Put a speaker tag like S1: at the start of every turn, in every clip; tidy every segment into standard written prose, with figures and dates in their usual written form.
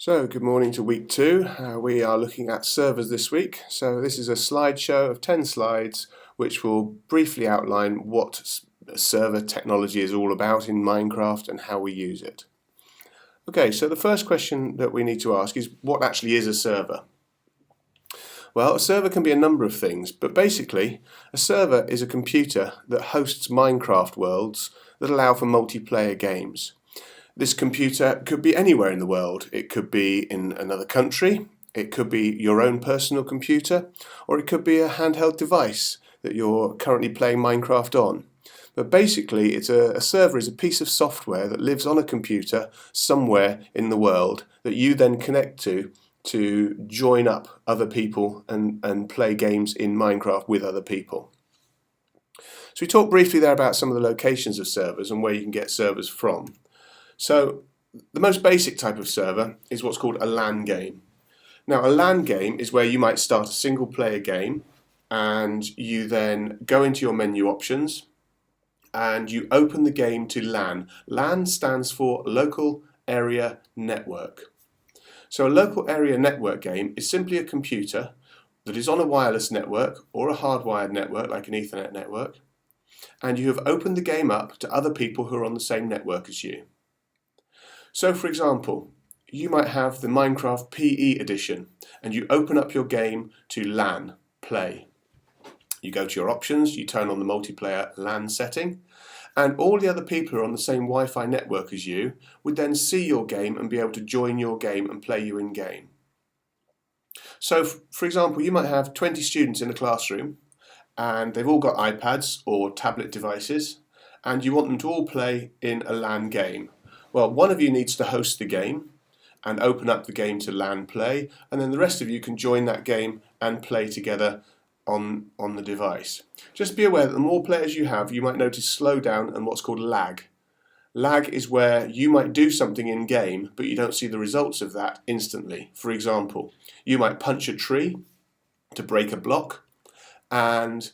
S1: So, good morning to week 2. We are looking at servers this week. So this is a slideshow of 10 slides which will briefly outline what server technology is all about in Minecraft and how we use it. Okay, so the first question that we need to ask is, what actually is a server? Well, a server can be a number of things, but basically a server is a computer that hosts Minecraft worlds that allow for multiplayer games. This computer could be anywhere in the world. It could be in another country, it could be your own personal computer, or it could be a handheld device that you're currently playing Minecraft on. But basically, a server is a piece of software that lives on a computer somewhere in the world that you then connect to join up other people and play games in Minecraft with other people. So we talked briefly there about some of the locations of servers and where you can get servers from. So the most basic type of server is what's called a LAN game. Now, a LAN game is where you might start a single player game and you then go into your menu options and you open the game to LAN. LAN stands for Local Area Network. So a local area network game is simply a computer that is on a wireless network or a hardwired network like an Ethernet network, and you have opened the game up to other people who are on the same network as you. So for example, you might have the Minecraft PE edition and you open up your game to LAN, play. You go to your options, you turn on the multiplayer LAN setting, and all the other people who are on the same Wi-Fi network as you would then see your game and be able to join your game and play you in game. So for example, you might have 20 students in a classroom and they've all got iPads or tablet devices and you want them to all play in a LAN game. Well, one of you needs to host the game and open up the game to LAN play, and then the rest of you can join that game and play together on the device. Just be aware that the more players you have, you might notice slowdown and what's called lag. Lag is where you might do something in game, but you don't see the results of that instantly. For example, you might punch a tree to break a block, and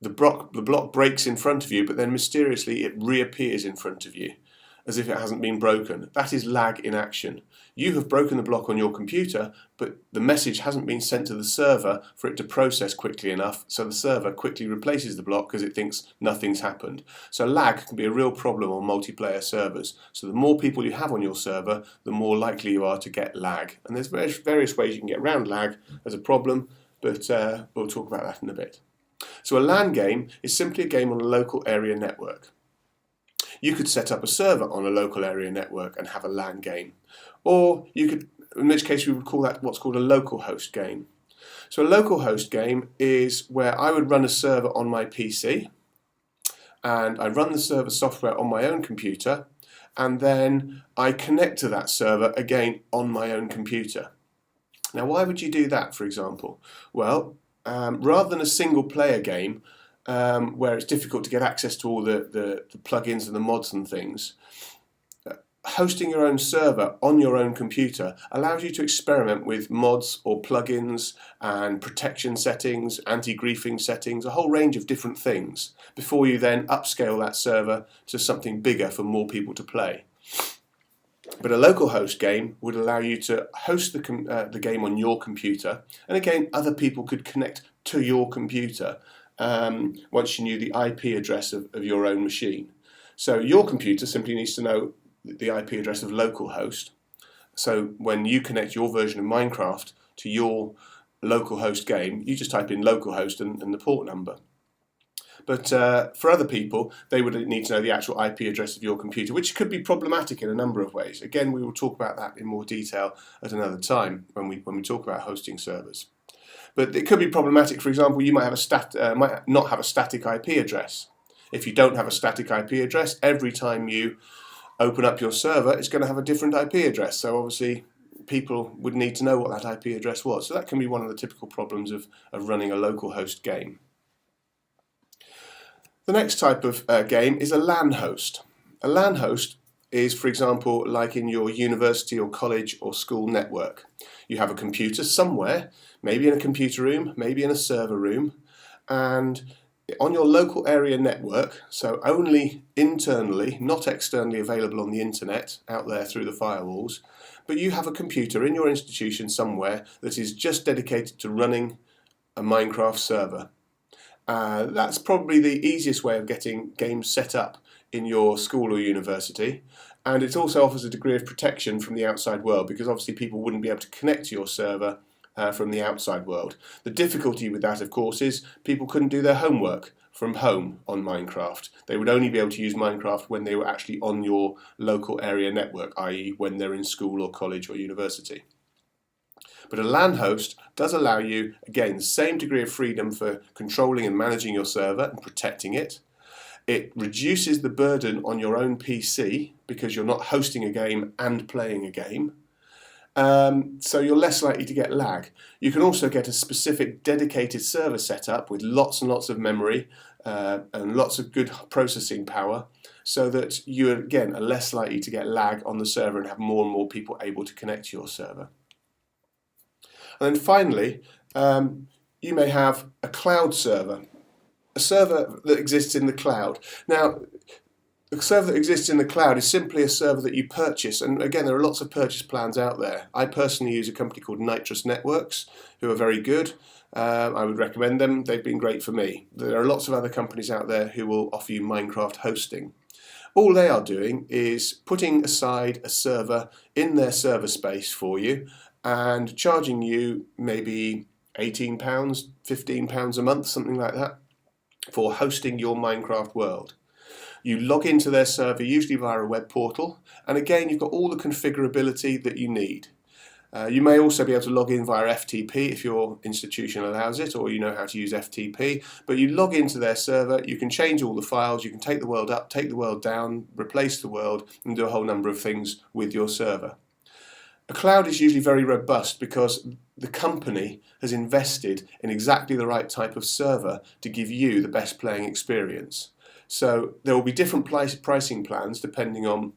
S1: the block breaks in front of you, but then mysteriously it reappears in front of you, as if it hasn't been broken. That is lag in action. You have broken the block on your computer, but the message hasn't been sent to the server for it to process quickly enough, so the server quickly replaces the block because it thinks nothing's happened. So lag can be a real problem on multiplayer servers. So the more people you have on your server, the more likely you are to get lag. And there's various ways you can get around lag as a problem, but we'll talk about that in a bit. So a LAN game is simply a game on a local area network. You could set up a server on a local area network and have a LAN game. Or you could, in which case we would call that what's called a local host game. So a local host game is where I would run a server on my PC and I run the server software on my own computer and then I connect to that server again on my own computer. Now, why would you do that, for example? Well, rather than a single player game, where it's difficult to get access to all the plugins and the mods and things, hosting your own server on your own computer allows you to experiment with mods or plugins and protection settings, anti-griefing settings, a whole range of different things before you then upscale that server to something bigger for more people to play. But a local host game would allow you to host the game on your computer, and again other people could connect to your computer once you knew the IP address of your own machine. So your computer simply needs to know the IP address of localhost. So when you connect your version of Minecraft to your localhost game, you just type in localhost and the port number. But for other people, they would need to know the actual IP address of your computer, which could be problematic in a number of ways. Again, we will talk about that in more detail at another time when we talk about hosting servers. But it could be problematic. For example, you might might not have a static IP address. If you don't have a static IP address, every time you open up your server, it's going to have a different IP address. So obviously, people would need to know what that IP address was. So that can be one of the typical problems of running a local host game. The next type of game is a LAN host. A LAN host is, for example, like in your university or college or school network. You have a computer somewhere, maybe in a computer room, maybe in a server room, and on your local area network, so only internally, not externally available on the internet out there through the firewalls, but you have a computer in your institution somewhere that is just dedicated to running a Minecraft server. That's probably the easiest way of getting games set up in your school or university, and it also offers a degree of protection from the outside world, because obviously people wouldn't be able to connect to your server from the outside world. The difficulty with that, of course, is people couldn't do their homework from home on Minecraft. They would only be able to use Minecraft when they were actually on your local area network, i.e. when they're in school or college or university. But a LAN host does allow you, again, the same degree of freedom for controlling and managing your server and protecting it. It reduces the burden on your own PC because you're not hosting a game and playing a game. So you're less likely to get lag. You can also get a specific dedicated server set up with lots and lots of memory and lots of good processing power, so that you, again, are less likely to get lag on the server and have more and more people able to connect to your server. And then finally, you may have a cloud server, a server that exists in the cloud. Now, a server that exists in the cloud is simply a server that you purchase, and again, there are lots of purchase plans out there. I personally use a company called Nitrous Networks, who are very good. I would recommend them. They've been great for me. There are lots of other companies out there who will offer you Minecraft hosting. All they are doing is putting aside a server in their server space for you and charging you maybe £18, £15 a month, something like that, for hosting your Minecraft world. You log into their server, usually via a web portal, and again, you've got all the configurability that you need. You may also be able to log in via FTP if your institution allows it, or you know how to use FTP, but you log into their server, you can change all the files, you can take the world up, take the world down, replace the world, and do a whole number of things with your server. A cloud is usually very robust because the company has invested in exactly the right type of server to give you the best playing experience. So there will be different pricing plans depending on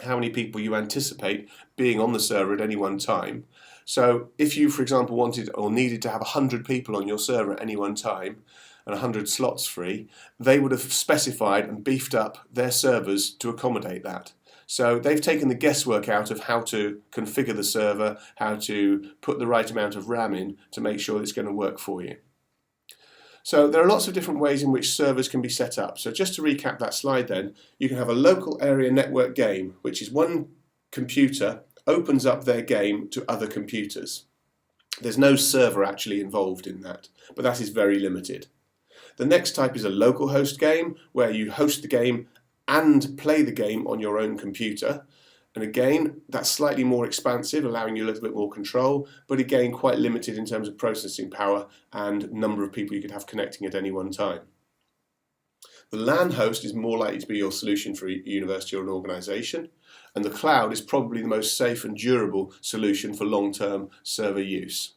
S1: how many people you anticipate being on the server at any one time. So if you, for example, wanted or needed to have 100 people on your server at any one time and 100 slots free, they would have specified and beefed up their servers to accommodate that. So they've taken the guesswork out of how to configure the server, how to put the right amount of RAM in to make sure it's going to work for you. So there are lots of different ways in which servers can be set up. So just to recap that slide then, you can have a local area network game, which is one computer opens up their game to other computers. There's no server actually involved in that, but that is very limited. The next type is a local host game, where you host the game and play the game on your own computer. And again, that's slightly more expansive, allowing you a little bit more control, but again, quite limited in terms of processing power and number of people you could have connecting at any one time. The LAN host is more likely to be your solution for a university or an organisation, and the cloud is probably the most safe and durable solution for long-term server use.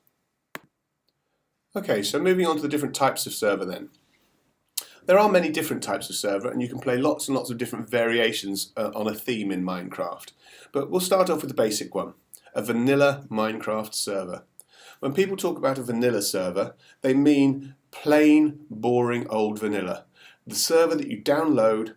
S1: Okay, so moving on to the different types of server then. There are many different types of server, and you can play lots and lots of different variations on a theme in Minecraft. But we'll start off with the basic one, a vanilla Minecraft server. When people talk about a vanilla server, they mean plain, boring old vanilla. The server that you download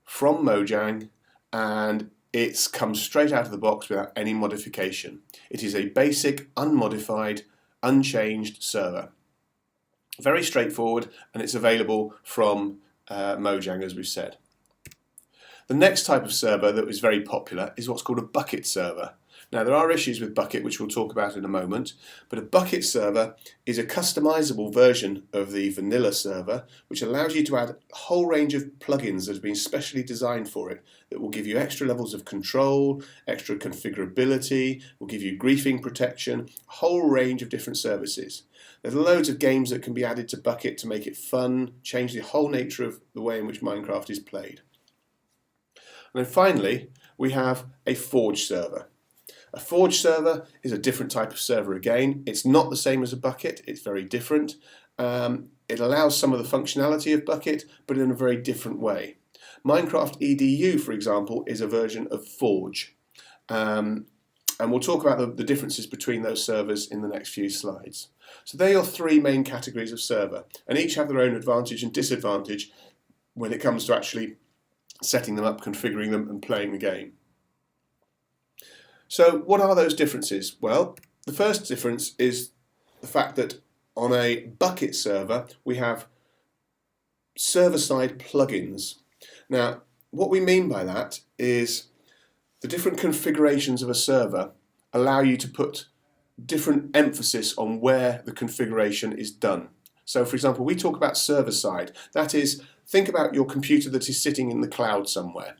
S1: from Mojang, and it comes straight out of the box without any modification. It is a basic, unmodified, unchanged server. Very straightforward, and it's available from Mojang, as we've said. The next type of server that is very popular is what's called a Bukkit server. Now, there are issues with Bukkit, which we'll talk about in a moment, but a Bukkit server is a customizable version of the vanilla server, which allows you to add a whole range of plugins that have been specially designed for it, that will give you extra levels of control, extra configurability, will give you griefing protection, a whole range of different services. There's loads of games that can be added to Bukkit to make it fun, change the whole nature of the way in which Minecraft is played. And then finally, we have a Forge server. A Forge server is a different type of server again. It's not the same as a Bukkit, it's very different. It allows some of the functionality of Bukkit, but in a very different way. Minecraft EDU, for example, is a version of Forge. And we'll talk about the differences between those servers in the next few slides. So they are three main categories of server, and each have their own advantage and disadvantage when it comes to actually setting them up, configuring them, and playing the game. So what are those differences? Well, the first difference is the fact that on a Bukkit server, we have server-side plugins. Now, what we mean by that is the different configurations of a server allow you to put different emphasis on where the configuration is done. So, for example, we talk about server-side. That is, think about your computer that is sitting in the cloud somewhere.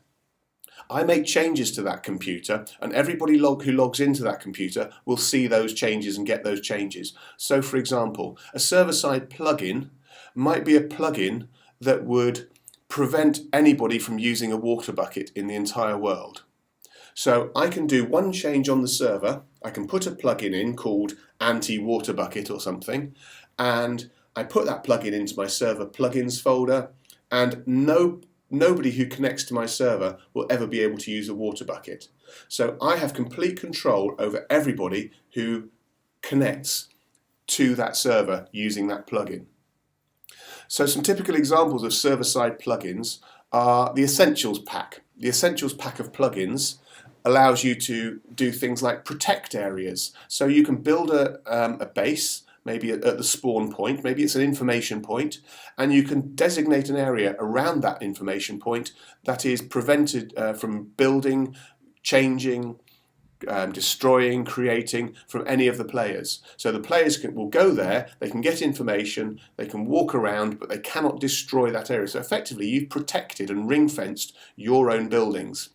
S1: I make changes to that computer, and everybody who logs into that computer will see those changes and get those changes. So, for example, a server-side plugin might be a plugin that would prevent anybody from using a water bucket in the entire world. So I can do one change on the server, I can put a plugin in called anti-water bucket or something, and I put that plugin into my server plugins folder, and nobody who connects to my server will ever be able to use a water bucket. So I have complete control over everybody who connects to that server using that plugin. So some typical examples of server-side plugins are the Essentials pack. The Essentials pack of plugins allows you to do things like protect areas. So you can build a base, maybe at the spawn point, maybe it's an information point, and you can designate an area around that information point that is prevented from building, changing, destroying, creating from any of the players. So the players will go there, they can get information, they can walk around, but they cannot destroy that area. So effectively you've protected and ring-fenced your own buildings.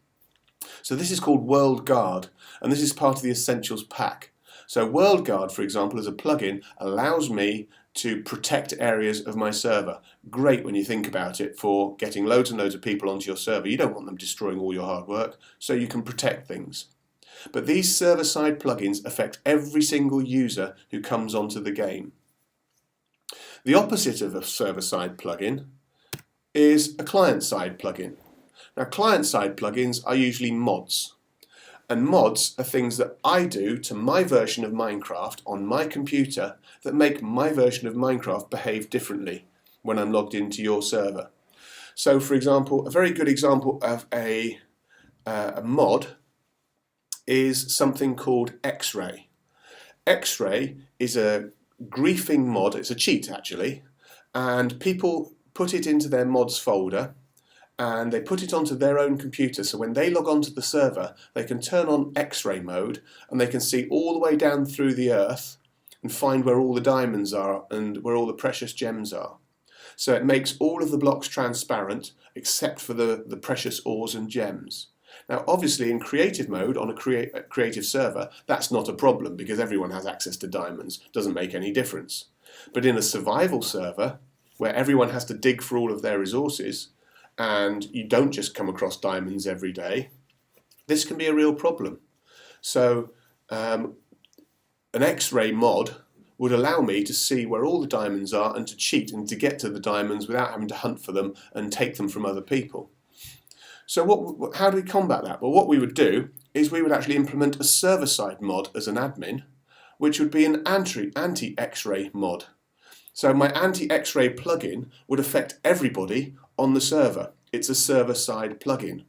S1: So this is called World Guard, and this is part of the Essentials pack. So World Guard, for example, as a plugin, allows me to protect areas of my server. Great when you think about it for getting loads and loads of people onto your server. You don't want them destroying all your hard work, so you can protect things. But these server-side plugins affect every single user who comes onto the game. The opposite of a server-side plugin is a client-side plugin. Now, client-side plugins are usually mods. And mods are things that I do to my version of Minecraft on my computer that make my version of Minecraft behave differently when I'm logged into your server. So, for example, a very good example of a mod is something called X-Ray. X-Ray is a griefing mod, it's a cheat actually, and people put it into their mods folder and they put it onto their own computer, so when they log onto the server they can turn on X-ray mode and they can see all the way down through the earth and find where all the diamonds are and where all the precious gems are. So it makes all of the blocks transparent except for the precious ores and gems. Now obviously in creative mode on a creative server that's not a problem because everyone has access to diamonds, doesn't make any difference. But in a survival server where everyone has to dig for all of their resources and you don't just come across diamonds every day, this can be a real problem. So an X-ray mod would allow me to see where all the diamonds are and to cheat and to get to the diamonds without having to hunt for them and take them from other people. So how do we combat that? Well, what we would do is we would actually implement a server-side mod as an admin, which would be an anti-X-ray mod. So my anti-X-ray plugin would affect everybody on the server. It's a server-side plugin.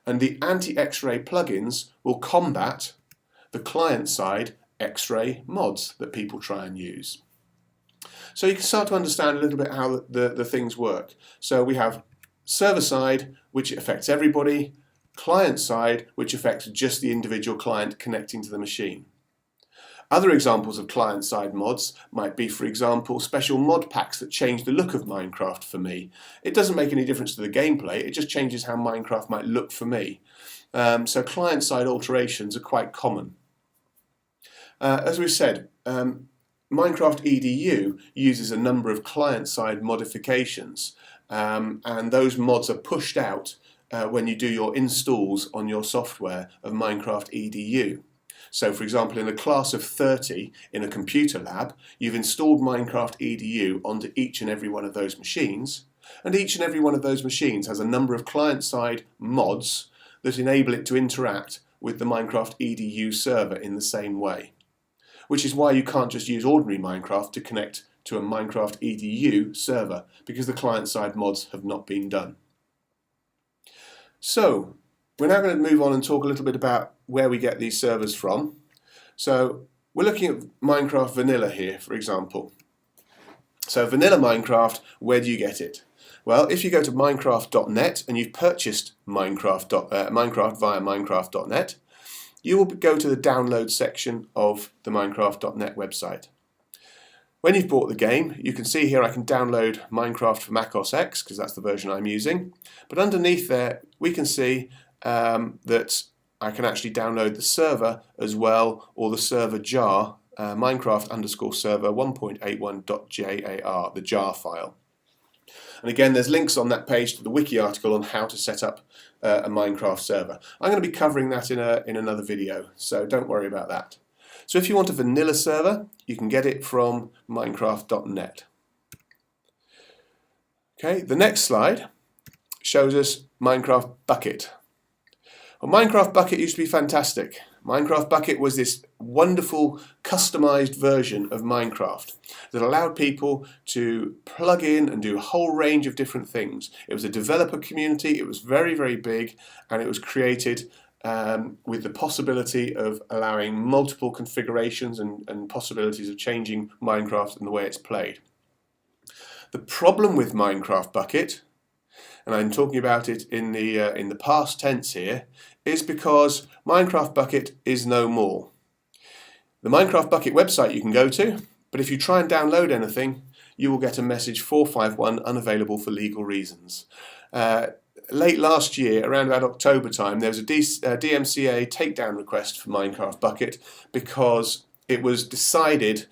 S1: And the anti-X-ray plugins will combat the client-side X-ray mods that people try and use. So you can start to understand a little bit how the things work. So we have server-side, which affects everybody, client-side, which affects just the individual client connecting to the machine. Other examples of client-side mods might be, for example, special mod packs that change the look of Minecraft for me. It doesn't make any difference to the gameplay, it just changes how Minecraft might look for me. So client-side alterations are quite common. As we said, Minecraft EDU uses a number of client-side modifications, and those mods are pushed out when you do your installs on your software of Minecraft EDU. So for example, in a class of 30 in a computer lab, you've installed Minecraft EDU onto each and every one of those machines, and each and every one of those machines has a number of client-side mods that enable it to interact with the Minecraft EDU server in the same way, which is why you can't just use ordinary Minecraft to connect to a Minecraft EDU server, because the client-side mods have not been done. So we're now going to move on and talk a little bit about where we get these servers from. So we're looking at Minecraft Vanilla here, for example. So Vanilla Minecraft, where do you get it? Well, if you go to minecraft.net and you've purchased Minecraft via minecraft.net, you will go to the download section of the minecraft.net website. When you've bought the game, you can see here I can download Minecraft for Mac OS X, because that's the version I'm using. But underneath there, we can see that I can actually download the server as well, or the server jar, Minecraft_server 1.81.jar, the jar file. And again, there's links on that page to the wiki article on how to set up a Minecraft server. I'm going to be covering that in another video, so don't worry about that. So if you want a vanilla server, you can get it from minecraft.net. Okay, the next slide shows us Minecraft Bukkit. Well, Minecraft Bukkit used to be fantastic. Minecraft Bukkit was this wonderful customized version of Minecraft that allowed people to plug in and do a whole range of different things. It was a developer community, it was very, very big, and it was created with the possibility of allowing multiple configurations and possibilities of changing Minecraft and the way it's played. The problem with Minecraft Bukkit, and I'm talking about it in the past tense here, is because Minecraft Bukkit is no more. The Minecraft Bukkit website you can go to, but if you try and download anything, you will get a message 451 unavailable for legal reasons. Late last year, around about October time, there was a DMCA takedown request for Minecraft Bukkit because it was decided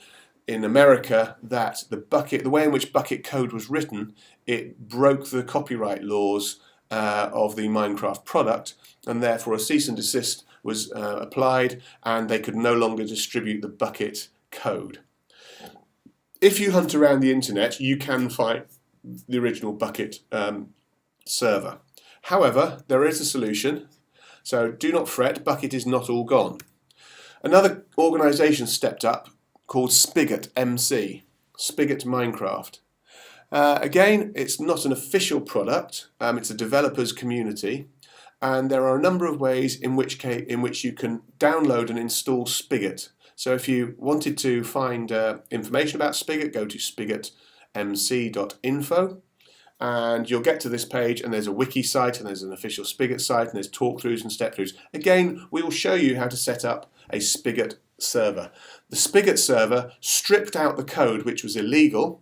S1: in America that the way in which Bukkit code was written, it broke the copyright laws of the Minecraft product, and therefore a cease and desist was applied, and they could no longer distribute the Bukkit code. If you hunt around the internet, you can find the original Bukkit server. However, there is a solution, so do not fret, Bukkit is not all gone. Another organisation stepped up called Spigot MC, Spigot Minecraft. Again, it's not an official product, it's a developers community, and there are a number of ways in which you can download and install Spigot. So if you wanted to find information about Spigot, go to spigotmc.info. And you'll get to this page, and there's a wiki site, and there's an official Spigot site, and there's talkthroughs and step-throughs. Again, we will show you how to set up a Spigot server. The Spigot server stripped out the code which was illegal,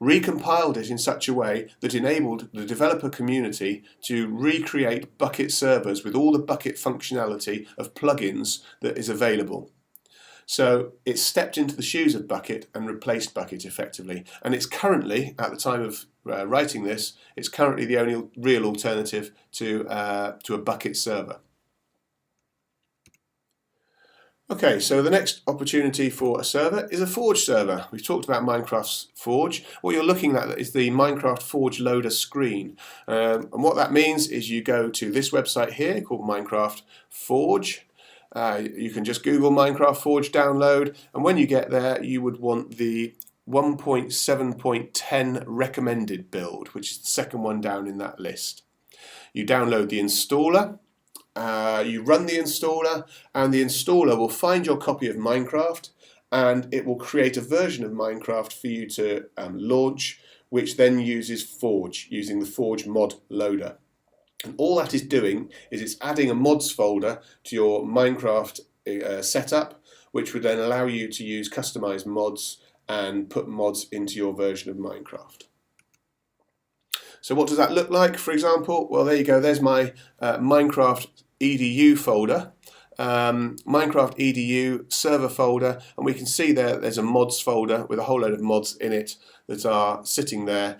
S1: recompiled it in such a way that enabled the developer community to recreate Bukkit servers with all the Bukkit functionality of plugins that is available. So it stepped into the shoes of Bukkit and replaced Bukkit effectively. And it's currently, at the time of writing this, it's currently the only real alternative to a Bukkit server. Okay, so the next opportunity for a server is a Forge server. We've talked about Minecraft's Forge. What you're looking at is the Minecraft Forge loader screen. And what that means is you go to this website here called Minecraft Forge. You can just Google Minecraft Forge download, and when you get there you would want the 1.7.10 recommended build, which is the second one down in that list. You download the installer, you run the installer, and the installer will find your copy of Minecraft, and it will create a version of Minecraft for you to launch, which then uses Forge, using the Forge mod loader. And all that is doing is it's adding a mods folder to your Minecraft setup, which would then allow you to use customized mods and put mods into your version of Minecraft. So what does that look like, for example? Well, there you go, there's my Minecraft EDU folder, Minecraft EDU server folder, and we can see there's a mods folder with a whole load of mods in it that are sitting there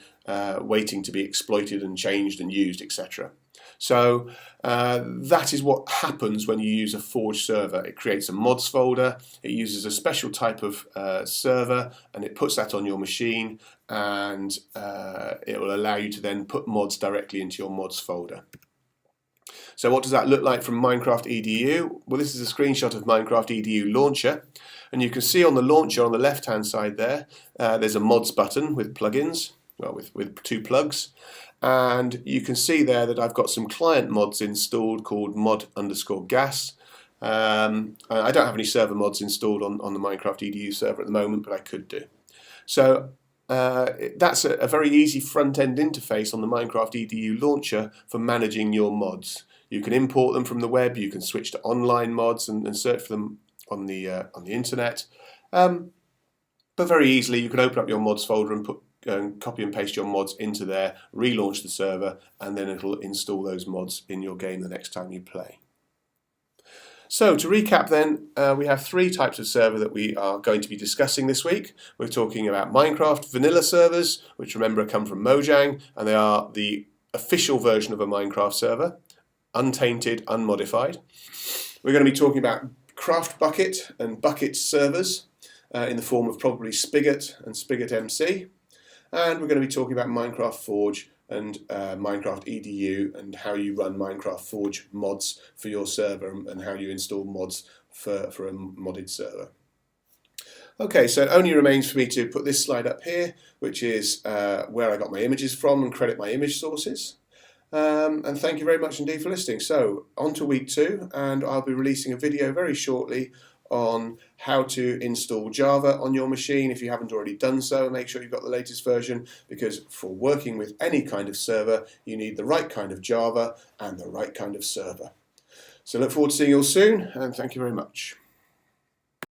S1: waiting to be exploited and changed and used, etc. So that is what happens when you use a Forge server. It creates a mods folder, it uses a special type of server, and it puts that on your machine, and it will allow you to then put mods directly into your mods folder. So what does that look like from Minecraft EDU? Well, this is a screenshot of Minecraft EDU launcher, and you can see on the launcher on the left hand side there, there's a mods button with plugins, well, with 2 plugs, and you can see there that I've got some client mods installed called mod_gas. I don't have any server mods installed on the Minecraft EDU server at the moment, but I could do. So that's a very easy front-end interface on the Minecraft EDU launcher for managing your mods. You can import them from the web, you can switch to online mods and search for them on the internet. But very easily you can open up your mods folder and copy and paste your mods into there, relaunch the server, and then it'll install those mods in your game the next time you play. So to recap then, we have 3 types of server that we are going to be discussing this week. We're talking about Minecraft vanilla servers, which remember come from Mojang, and they are the official version of a Minecraft server, untainted, unmodified. We're going to be talking about Craft Bukkit and Bukkit servers in the form of probably Spigot and Spigot MC. And we're going to be talking about Minecraft Forge and Minecraft EDU and how you run Minecraft Forge mods for your server and how you install mods for a modded server. Okay, so it only remains for me to put this slide up here, which is where I got my images from, and credit my image sources. And thank you very much indeed for listening. So on to week 2, and I'll be releasing a video very shortly on how to install Java on your machine. If you haven't already done so, make sure you've got the latest version, because for working with any kind of server you need the right kind of Java and the right kind of server. So look forward to seeing you all soon, and thank you very much.